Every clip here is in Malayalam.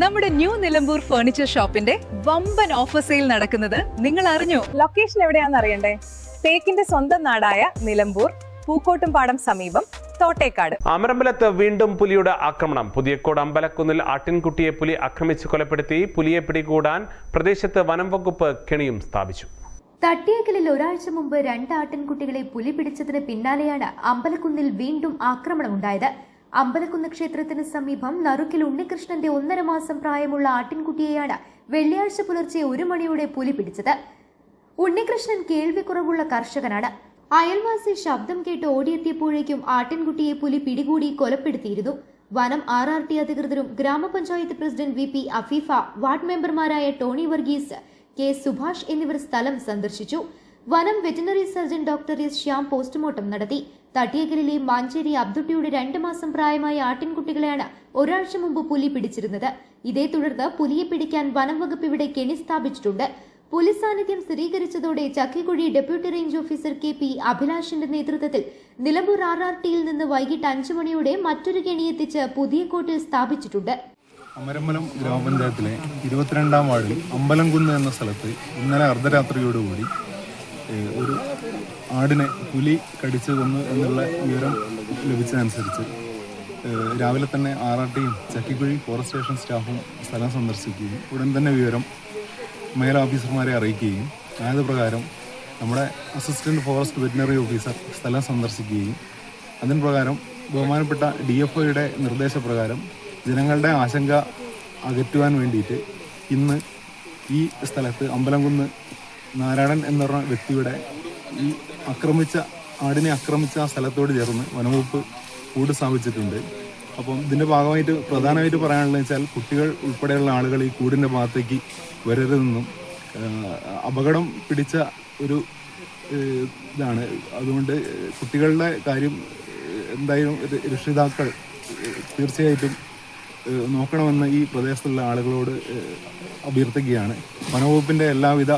നമ്മുടെ ന്യൂ നിലമ്പൂർ ഫർണിച്ചർ ഷോപ്പിന്റെ വമ്പൻ ഓഫർ സെയിൽ നടക്കുന്നത് നിങ്ങൾ അറിഞ്ഞോ? ലൊക്കേഷൻ എവിടെയാണെന്ന് അറിയണ്ടേ? തേക്കിന്റെ സ്വന്തം നാടായ നിലമ്പൂർ, പൂക്കോട്ടുംപാടം സമീപം, തോട്ടേക്കാട്. അമരമ്പലത്ത് വീണ്ടും പുലിയുടെ ആക്രമണം. പുതിയക്കോട് അമ്പലക്കുന്നിൽ ആട്ടിൻകുട്ടിയെ പുലി ആക്രമിച്ച് കൊലപ്പെടുത്തി. പുലിയെ പിടികൂടാൻ പ്രദേശത്ത് വനം വകുപ്പ് കെണിയും സ്ഥാപിച്ചു. തട്ടിയേക്കലിൽ ഒരാഴ്ച മുമ്പ് 2 ആട്ടിൻകുട്ടികളെ പുലി പിടിച്ചതിന് പിന്നാലെയാണ് അമ്പലക്കുന്നിൽ വീണ്ടും ആക്രമണമുണ്ടായത്. അമ്പലക്കുന്ന് ക്ഷേത്രത്തിന് സമീപം നറുക്കിൽ ഉണ്ണികൃഷ്ണന്റെ 1.5 മാസം പ്രായമുള്ള ആട്ടിൻകുട്ടിയെയാണ് വെള്ളിയാഴ്ച പുലർച്ചെ 1 മണിയോടെ പുലി പിടിച്ചത്. ഉണ്ണികൃഷ്ണൻ കേൾവിക്കുറവുള്ള കർഷകനാണ്. അയൽവാസി ശബ്ദം കേട്ട് ഓടിയെത്തിയപ്പോഴേക്കും ആട്ടിൻകുട്ടിയെ പുലി പിടികൂടി കൊലപ്പെടുത്തിയിരുന്നു. വനം RRT അധികൃതരും ഗ്രാമപഞ്ചായത്ത് പ്രസിഡന്റ് VP അഫീഫ, വാർഡ് മെമ്പർമാരായ ടോണി വർഗീസ്, K സുഭാഷ് എന്നിവർ സ്ഥലം സന്ദർശിച്ചു. വനം veterinary surgeon doctor S Shyam postmortem നടത്തി. തട്ടിയേക്കലിലെ മാഞ്ചേരി അബ്ദുട്ടിയുടെ 2 മാസം പ്രായമായ ആട്ടിൻകുട്ടികളെയാണ് ഒരാഴ്ച മുമ്പ് പുലി പിടിച്ചിരുന്നത്. ഇതേ തുടർന്ന് പുലിയെ പിടിക്കാൻ വനം വകുപ്പ് ഇവിടെ കെണി സ്ഥാപിച്ചിട്ടുണ്ട്. പുലി സാന്നിധ്യം സ്ഥിരീകരിച്ചതോടെ ചക്കിക്കുഴി ഡെപ്യൂട്ടി റേഞ്ച് ഓഫീസർ KP അഭിലാഷിന്റെ നേതൃത്വത്തിൽ നിലമ്പൂർ RRTയിൽ നിന്ന് വൈകിട്ട് 5 മണിയോടെ മറ്റൊരു കെണിയെത്തിച്ച് പുതിയക്കോട്ടിൽ സ്ഥാപിച്ചിട്ടുണ്ട്. അമരമ്പലം ഗ്രാമപഞ്ചായത്തിലെ 22-ാം വാർഡിൽ അമ്പലംകുന്ന് എന്ന സ്ഥലത്ത് ഇന്നലെ അർദ്ധരാത്രിയോടുകൂടി ഒരു ആടിനെ പുലി കടിച്ചു കൊന്നു എന്നുള്ള വിവരം ലഭിച്ചതനുസരിച്ച് രാവിലെ തന്നെ RRTയും ചക്കിക്കുഴി ഫോറസ്റ്റ് സ്റ്റേഷൻ സ്റ്റാഫും സ്ഥലം സന്ദർശിക്കുകയും ഉടൻ തന്നെ വിവരം മേൽ ഓഫീസർമാരെ അറിയിക്കുകയും ആയത് പ്രകാരം നമ്മുടെ അസിസ്റ്റന്റ് ഫോറസ്റ്റ് വെറ്റിനറി ഓഫീസർ സ്ഥലം സന്ദർശിക്കുകയും അതിന് പ്രകാരം ബഹുമാനപ്പെട്ട DFOയുടെ നിർദ്ദേശപ്രകാരം ജനങ്ങളുടെ ആശങ്ക അകറ്റുവാൻ വേണ്ടിയിട്ട് ഇന്ന് ഈ സ്ഥലത്ത് അമ്പലംകുന്ന് നാരായണൻ എന്ന പറഞ്ഞ വ്യക്തിയുടെ ഈ ആടിനെ ആക്രമിച്ച ആ സ്ഥലത്തോട് ചേർന്ന് വനംവകുപ്പ് കൂട് സ്ഥാപിച്ചിട്ടുണ്ട്. അപ്പം ഇതിൻ്റെ ഭാഗമായിട്ട് പ്രധാനമായിട്ട് പറയാനുള്ളത് വെച്ചാൽ കുട്ടികൾ ഉൾപ്പെടെയുള്ള ആളുകൾ ഈ കൂടിൻ്റെ ഭാഗത്തേക്ക് വരരുതെന്നും അപകടം പിടിച്ച ഒരു ഇതാണ്. അതുകൊണ്ട് കുട്ടികളുടെ കാര്യം എന്തായാലും രക്ഷിതാക്കൾ തീർച്ചയായിട്ടും നോക്കണമെന്ന് ഈ പ്രദേശത്തുള്ള ആളുകളോട് അഭ്യർത്ഥിക്കുകയാണ്. വനവകുപ്പിൻ്റെ എല്ലാവിധ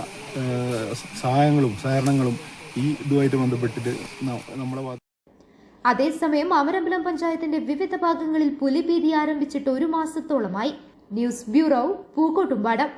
സഹായങ്ങളും സഹകരണങ്ങളും ഈ ഇതുമായിട്ട് ബന്ധപ്പെട്ടിട്ട് നമ്മുടെ അതേസമയം അമരമ്പലം പഞ്ചായത്തിന്റെ വിവിധ ഭാഗങ്ങളിൽ പുലിഭീതി ആരംഭിച്ചിട്ട് 1 മാസത്തോളമായി. News bureau, Pookkottumpadam.